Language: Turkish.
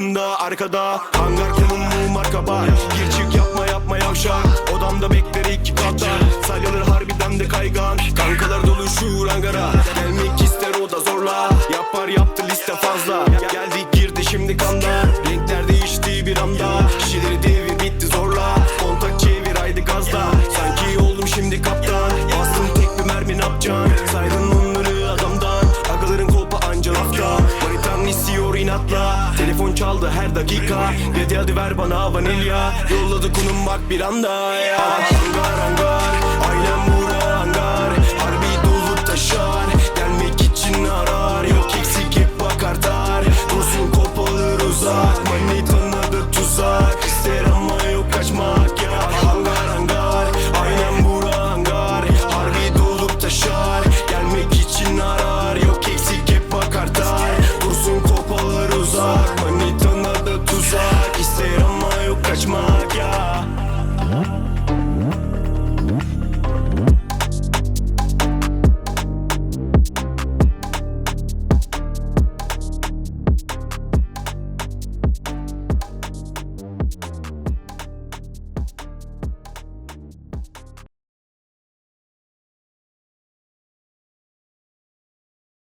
yakında arkada. Hangar konum marka bar. Gir çık yapma yavşak. Odamda bekler iki katta. Salyalar harbiden de kaygan. Kankalar dolu şu hangara. Gelmek ister o da zorla. Yaptı liste fazla. Geldik girdi şimdi kanda. Renkler değişti bir anda. Şişeleri devir bitti zorla. Kontak çevir haydi gazla. Sanki oldum şimdi kaptan. Bastım tek bir mermi ne yapacaksın? Saydın onları adamdan. Agaların kolpa anca lafta. Manitan istiyor inatla. Telefon çaldı her dakika. Dedi hadi ver bana vanilya. Yolladı konum bak bir anda ya. Hangar